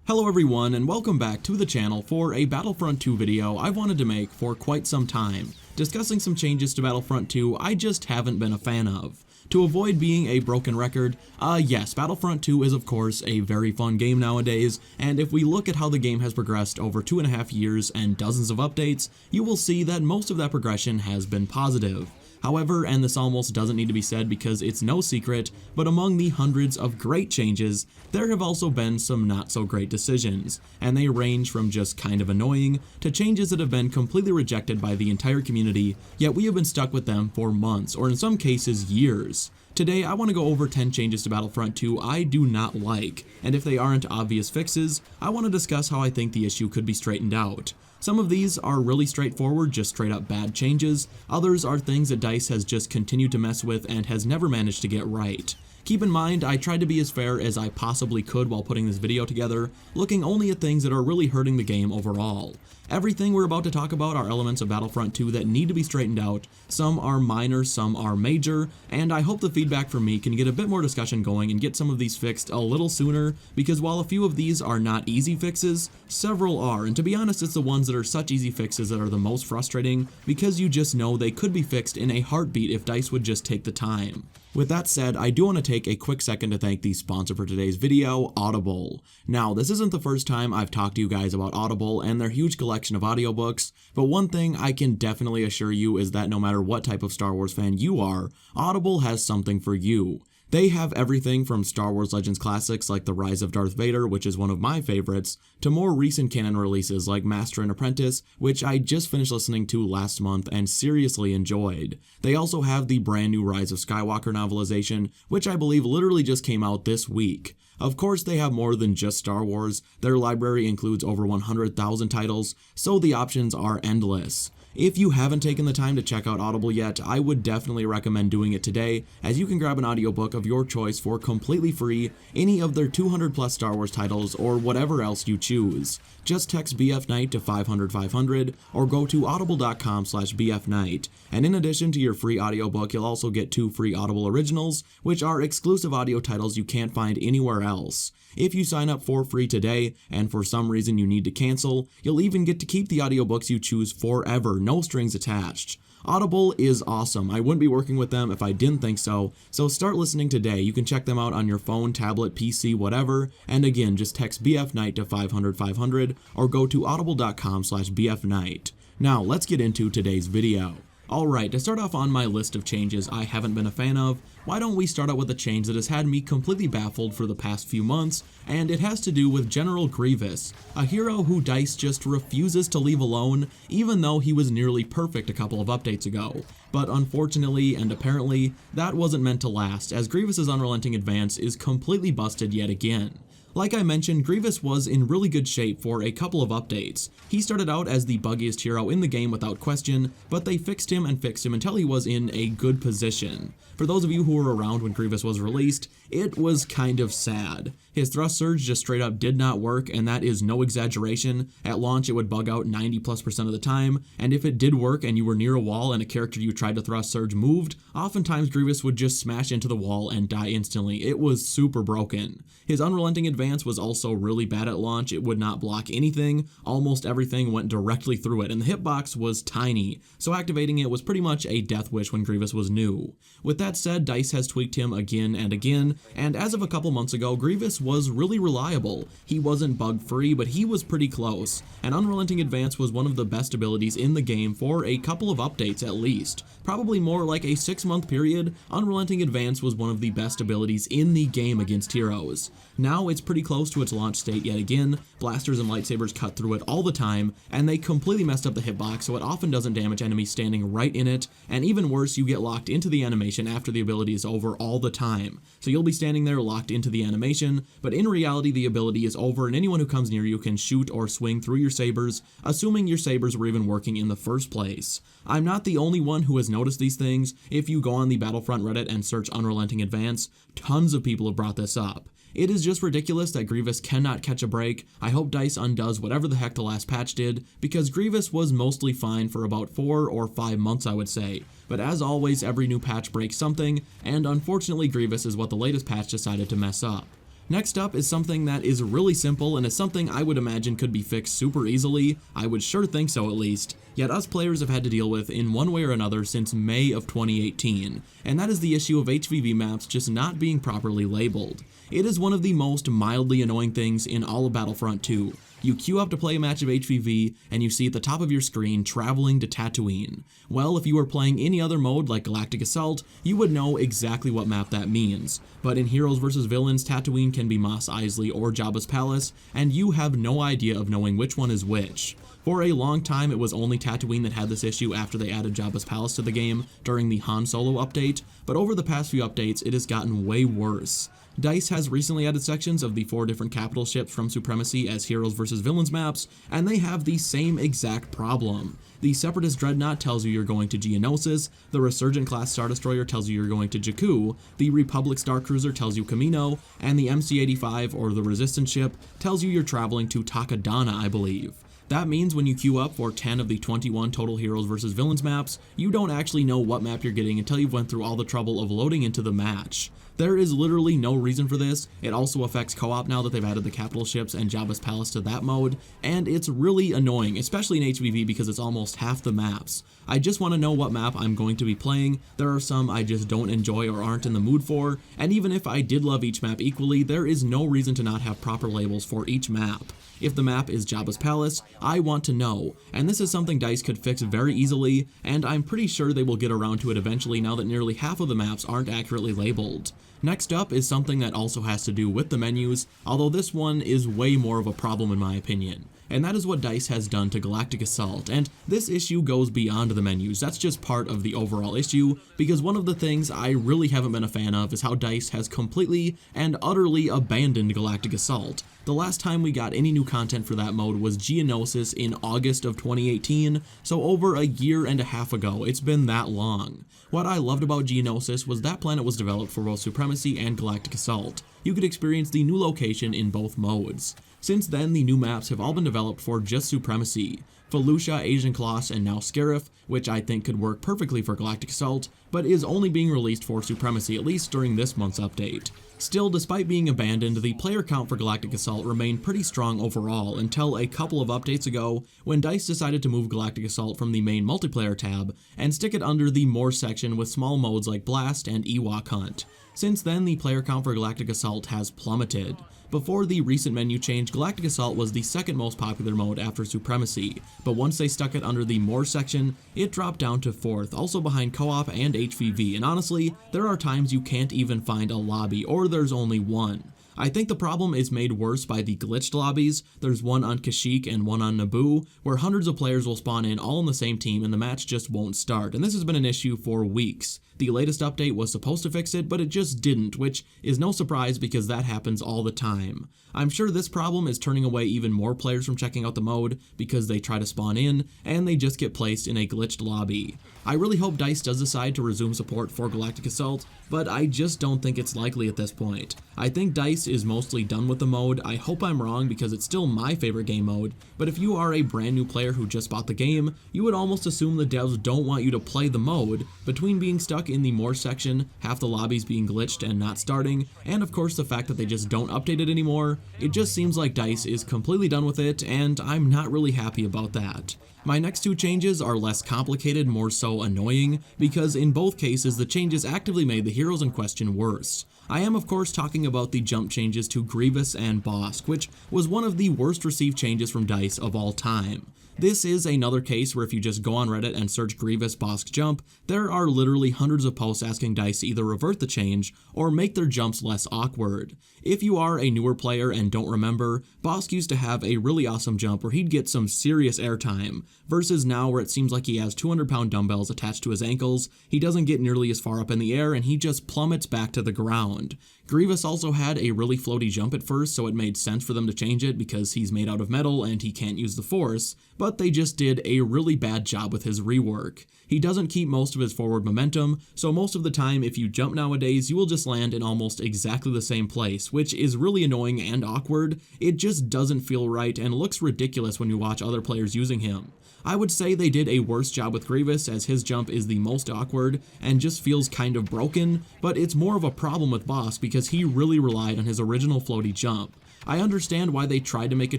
Hello everyone and welcome back to the channel for a Battlefront 2 video I've wanted to make for quite some time, discussing some changes to Battlefront 2 I just haven't been a fan of. To avoid being a broken record, yes, Battlefront 2 is of course a very fun game nowadays, and if we look at how the game has progressed over 2.5 years and dozens of updates, you will see that most of that progression has been positive. However, and this almost doesn't need to be said because it's no secret, but among the hundreds of great changes, there have also been some not so great decisions, and they range from just kind of annoying to changes that have been completely rejected by the entire community, yet we have been stuck with them for months, or in some cases years. Today, I want to go over 10 changes to Battlefront 2 I do not like, and if they aren't obvious fixes, I want to discuss how I think the issue could be straightened out. Some of these are really straightforward, just straight up bad changes. Others are things that DICE has just continued to mess with and has never managed to get right. Keep in mind, I tried to be as fair as I possibly could while putting this video together, looking only at things that are really hurting the game overall. Everything we're about to talk about are elements of Battlefront 2 that need to be straightened out. Some are minor, some are major, and I hope the feedback from me can get a bit more discussion going and get some of these fixed a little sooner, because while a few of these are not easy fixes, several are, and to be honest, it's the ones that are such easy fixes that are the most frustrating, because you just know they could be fixed in a heartbeat if DICE would just take the time. With that said, I do want to take a quick second to thank the sponsor for today's video, Audible. Now, this isn't the first time I've talked to you guys about Audible and their huge collection of audiobooks, but one thing I can definitely assure you is that no matter what type of Star Wars fan you are, Audible has something for you. They have everything from Star Wars Legends classics like The Rise of Darth Vader, which is one of my favorites, to more recent canon releases like Master and Apprentice, which I just finished listening to last month and seriously enjoyed. They also have the brand new Rise of Skywalker novelization, which I believe literally just came out this week. Of course, they have more than just Star Wars. Their library includes over 100,000 titles, so the options are endless. If you haven't taken the time to check out Audible yet, I would definitely recommend doing it today, as you can grab an audiobook of your choice for completely free, any of their 200 plus Star Wars titles or whatever else you choose. Just text BFNight to 500 500 or go to audible.com/BFNight. And in addition to your free audiobook, you'll also get 2 free Audible originals, which are exclusive audio titles you can't find anywhere else. If you sign up for free today, and for some reason you need to cancel, you'll even get to keep the audiobooks you choose forever, no strings attached. Audible is awesome. I wouldn't be working with them if I didn't think so, so start listening today. You can check them out on your phone, tablet, PC, whatever, and again, just text BFNight to 500 500 or go to audible.com/BFNight. Now, let's get into today's video. Alright, to start off on my list of changes I haven't been a fan of, why don't we start out with a change that has had me completely baffled for the past few months, and it has to do with General Grievous, a hero who DICE just refuses to leave alone, even though he was nearly perfect a couple of updates ago. But unfortunately, and apparently, that wasn't meant to last, as Grievous's Unrelenting Advance is completely busted yet again. Like I mentioned, Grievous was in really good shape for a couple of updates. He started out as the buggiest hero in the game without question, but they fixed him until he was in a good position. For those of you who were around when Grievous was released, it was kind of sad. His thrust surge just straight up did not work, and that is no exaggeration. At launch it would bug out 90+% of the time, and if it did work and you were near a wall and a character you tried to thrust surge moved, oftentimes Grievous would just smash into the wall and die instantly. It was super broken. His Unrelenting Advance was also really bad at launch. It would not block anything, almost everything went directly through it, and the hitbox was tiny, so activating it was pretty much a death wish when Grievous was new. With that said, DICE has tweaked him again and again, and as of a couple months ago, Grievous was really reliable. He wasn't bug-free, but he was pretty close, and Unrelenting Advance was one of the best abilities in the game for a couple of updates at least. Probably more like a 6-month period, Unrelenting Advance was one of the best abilities in the game against heroes. Now it's pretty close to its launch state yet again. Blasters and lightsabers cut through it all the time, and they completely messed up the hitbox so it often doesn't damage enemies standing right in it, and even worse, you get locked into the animation after the ability is over all the time. So you'll be standing there locked into the animation, but in reality the ability is over and anyone who comes near you can shoot or swing through your sabers, assuming your sabers were even working in the first place. I'm not the only one who has noticed these things. If you go on the Battlefront Reddit and search Unrelenting Advance, tons of people have brought this up. It is just ridiculous that Grievous cannot catch a break. I hope DICE undoes whatever the heck the last patch did, because Grievous was mostly fine for about 4 or 5 months I would say. But as always, every new patch breaks something, and unfortunately Grievous is what the latest patch decided to mess up. Next up is something that is really simple and is something I would imagine could be fixed super easily. I would sure think so, at least. Yet us players have had to deal with in one way or another since May of 2018, and that is the issue of HVV maps just not being properly labeled. It is one of the most mildly annoying things in all of Battlefront 2. You queue up to play a match of HVV, and you see at the top of your screen, traveling to Tatooine. Well, if you were playing any other mode like Galactic Assault, you would know exactly what map that means. But in Heroes vs. Villains, Tatooine can be Mos Eisley or Jabba's Palace, and you have no idea of knowing which one is which. For a long time, it was only Tatooine that had this issue after they added Jabba's Palace to the game during the Han Solo update, but over the past few updates, it has gotten way worse. DICE has recently added sections of the 4 different capital ships from Supremacy as Heroes vs. Villains maps, and they have the same exact problem. The Separatist Dreadnought tells you you're going to Geonosis, the Resurgent class Star Destroyer tells you you're going to Jakku, the Republic Star Cruiser tells you Kamino, and the MC-85 or the Resistance ship tells you you're traveling to Takodana, I believe. That means when you queue up for 10 of the 21 total Heroes vs. Villains maps, you don't actually know what map you're getting until you've went through all the trouble of loading into the match. There is literally no reason for this. It also affects co-op now that they've added the capital ships and Jabba's Palace to that mode, and it's really annoying, especially in HVV because it's almost half the maps. I just want to know what map I'm going to be playing. There are some I just don't enjoy or aren't in the mood for, and even if I did love each map equally, there is no reason to not have proper labels for each map. If the map is Jabba's Palace, I want to know, and this is something DICE could fix very easily, and I'm pretty sure they will get around to it eventually now that nearly half of the maps aren't accurately labeled. Next up is something that also has to do with the menus, although this one is way more of a problem in my opinion. And that is what DICE has done to Galactic Assault, and this issue goes beyond the menus. That's just part of the overall issue, because one of the things I really haven't been a fan of is how DICE has completely and utterly abandoned Galactic Assault. The last time we got any new content for that mode was Geonosis in August of 2018, so over a year and a half ago. It's been that long. What I loved about Geonosis was that planet was developed for both Supremacy and Galactic Assault. You could experience the new location in both modes. Since then, the new maps have all been developed for just Supremacy. Felucia, Asian Colossus, and now Scarif, which I think could work perfectly for Galactic Assault, but is only being released for Supremacy, at least during this month's update. Still, despite being abandoned, the player count for Galactic Assault remained pretty strong overall until a couple of updates ago when DICE decided to move Galactic Assault from the main multiplayer tab and stick it under the More section with small modes like Blast and Ewok Hunt. Since then, the player count for Galactic Assault has plummeted. Before the recent menu change, Galactic Assault was the second most popular mode after Supremacy, but once they stuck it under the More section, it dropped down to 4th, also behind Co-op and HVV, and honestly, there are times you can't even find a lobby, or there's only one. I think the problem is made worse by the glitched lobbies. There's one on Kashyyyk and one on Naboo, where hundreds of players will spawn in all on the same team and the match just won't start, and this has been an issue for weeks. The latest update was supposed to fix it, but it just didn't, which is no surprise because that happens all the time. I'm sure this problem is turning away even more players from checking out the mode because they try to spawn in and they just get placed in a glitched lobby. I really hope DICE does decide to resume support for Galactic Assault, but I just don't think it's likely at this point. I think DICE is mostly done with the mode. I hope I'm wrong because it's still my favorite game mode, but if you are a brand new player who just bought the game, you would almost assume the devs don't want you to play the mode. Between being stuck in the More section, half the lobbies being glitched and not starting, and of course the fact that they just don't update it anymore, it just seems like DICE is completely done with it, and I'm not really happy about that. My next two changes are less complicated, more so annoying, because in both cases the changes actively made the heroes in question worse. I am of course talking about the jump changes to Grievous and Bossk, which was one of the worst received changes from DICE of all time. This is another case where if you just go on Reddit and search Grievous Bossk jump, there are literally hundreds of posts asking DICE to either revert the change or make their jumps less awkward. If you are a newer player and don't remember, Bossk used to have a really awesome jump where he'd get some serious airtime, versus now where it seems like he has 200-pound dumbbells attached to his ankles, he doesn't get nearly as far up in the air, and he just plummets back to the ground. Grievous also had a really floaty jump at first, so it made sense for them to change it because he's made out of metal and he can't use the force, but they just did a really bad job with his rework. He doesn't keep most of his forward momentum, so most of the time if you jump nowadays, you will just land in almost exactly the same place, which is really annoying and awkward. It just doesn't feel right and looks ridiculous when you watch other players using him. I would say they did a worse job with Grievous, as his jump is the most awkward and just feels kind of broken, but it's more of a problem with Bossk because because he really relied on his original floaty jump. I understand why they tried to make a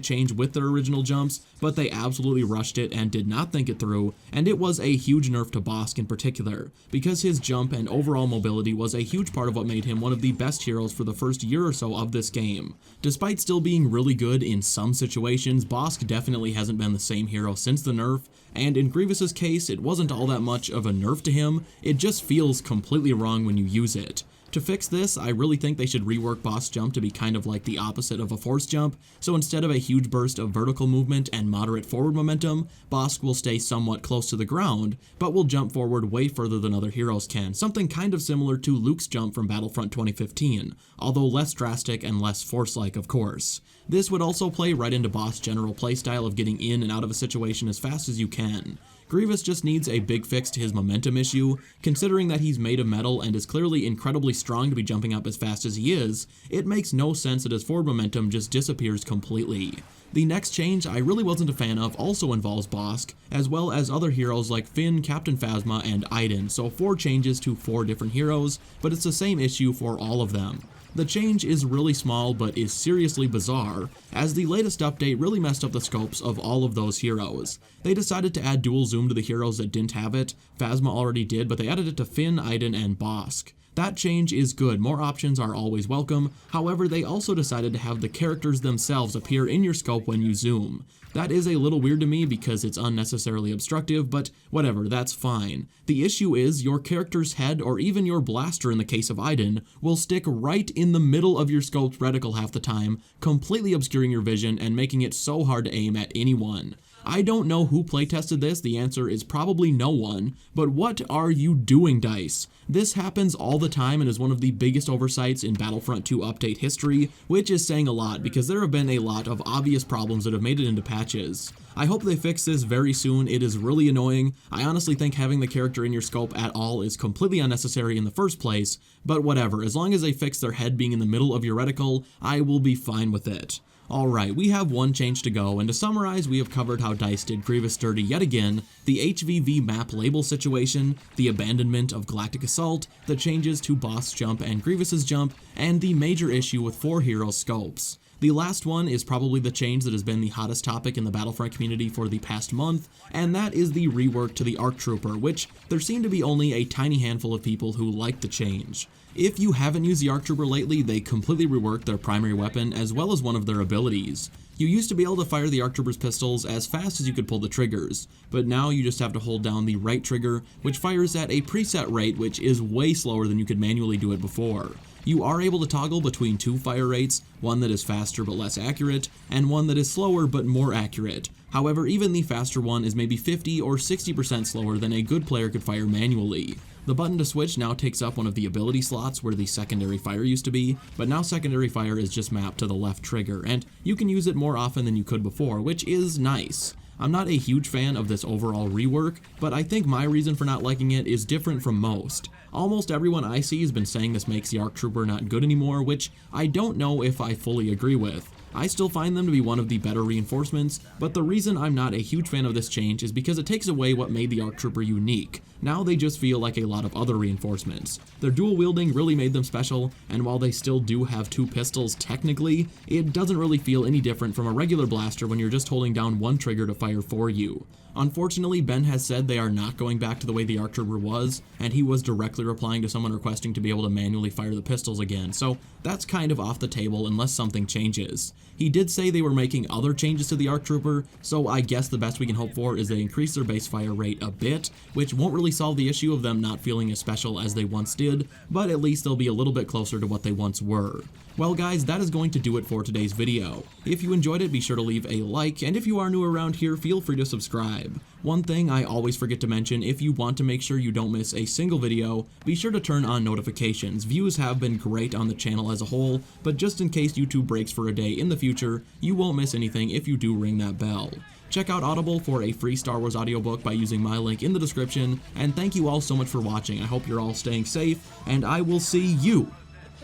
change with their original jumps, but they absolutely rushed it and did not think it through, and it was a huge nerf to Bossk in particular, because his jump and overall mobility was a huge part of what made him one of the best heroes for the first year or so of this game. Despite still being really good in some situations, Bossk definitely hasn't been the same hero since the nerf, and in Grievous's case, it wasn't all that much of a nerf to him, it just feels completely wrong when you use it. To fix this, I really think they should rework Bossk's jump to be kind of like the opposite of a force jump, so instead of a huge burst of vertical movement and moderate forward momentum, Bossk will stay somewhat close to the ground, but will jump forward way further than other heroes can, something kind of similar to Luke's jump from Battlefront 2015, although less drastic and less force-like, of course. This would also play right into Bossk's general playstyle of getting in and out of a situation as fast as you can. Grievous just needs a big fix to his momentum issue. Considering that he's made of metal and is clearly incredibly strong to be jumping up as fast as he is, it makes no sense that his forward momentum just disappears completely. The next change I really wasn't a fan of also involves Bossk, as well as other heroes like Finn, Captain Phasma, and Iden, so 4 changes to 4 different heroes, but it's the same issue for all of them. The change is really small but is seriously bizarre, as the latest update really messed up the scopes of all of those heroes. They decided to add dual zoom to the heroes that didn't have it. Phasma already did, but they added it to Finn, Iden, and Bossk. That change is good, more options are always welcome, however they also decided to have the characters themselves appear in your scope when you zoom. That is a little weird to me because it's unnecessarily obstructive, but whatever, that's fine. The issue is your character's head, or even your blaster in the case of Iden, will stick right in the middle of your scope's reticle half the time, completely obscuring your vision and making it so hard to aim at anyone. I don't know who playtested this, the answer is probably no one, but what are you doing, DICE? This happens all the time and is one of the biggest oversights in Battlefront 2 update history, which is saying a lot because there have been a lot of obvious problems that have made it into patches. I hope they fix this very soon, it is really annoying. I honestly think having the character in your scope at all is completely unnecessary in the first place, but whatever, as long as they fix their head being in the middle of your reticle, I will be fine with it. Alright, we have one change to go, and to summarize, we have covered how DICE did Grievous dirty yet again, the HVV map label situation, the abandonment of Galactic Assault, the changes to Bossk's jump and Grievous's jump, and the major issue with 4 hero scopes. The last one is probably the change that has been the hottest topic in the Battlefront community for the past month, and that is the rework to the ARC Trooper, which there seem to be only a tiny handful of people who like the change. If you haven't used the ARC Trooper lately, they completely reworked their primary weapon as well as one of their abilities. You used to be able to fire the ARC Trooper's pistols as fast as you could pull the triggers, but now you just have to hold down the right trigger, which fires at a preset rate which is way slower than you could manually do it before. You are able to toggle between 2 fire rates, one that is faster but less accurate, and one that is slower but more accurate. However, even the faster one is maybe 50 or 60% slower than a good player could fire manually. The button to switch now takes up one of the ability slots where the secondary fire used to be, but now secondary fire is just mapped to the left trigger, and you can use it more often than you could before, which is nice. I'm not a huge fan of this overall rework, but I think my reason for not liking it is different from most. Almost everyone I see has been saying this makes the ARC Trooper not good anymore, which I don't know if I fully agree with. I still find them to be one of the better reinforcements, but the reason I'm not a huge fan of this change is because it takes away what made the ARC Trooper unique. Now they just feel like a lot of other reinforcements. Their dual wielding really made them special, and while they still do have 2 pistols technically, it doesn't really feel any different from a regular blaster when you're just holding down one trigger to fire for you. Unfortunately, Ben has said they are not going back to the way the ARC Trooper was, and he was directly replying to someone requesting to be able to manually fire the pistols again, so that's kind of off the table unless something changes. He did say they were making other changes to the ARC Trooper, so I guess the best we can hope for is they increase their base fire rate a bit, which won't really solve the issue of them not feeling as special as they once did, but at least they'll be a little bit closer to what they once were. Well guys, that is going to do it for today's video. If you enjoyed it, be sure to leave a like, and if you are new around here, feel free to subscribe. One thing I always forget to mention, if you want to make sure you don't miss a single video, be sure to turn on notifications. Views have been great on the channel as a whole, but just in case YouTube breaks for a day in the future, you won't miss anything if you do ring that bell. Check out Audible for a free Star Wars audiobook by using my link in the description, and thank you all so much for watching. I hope you're all staying safe, and I will see you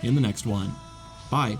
in the next one. Bye.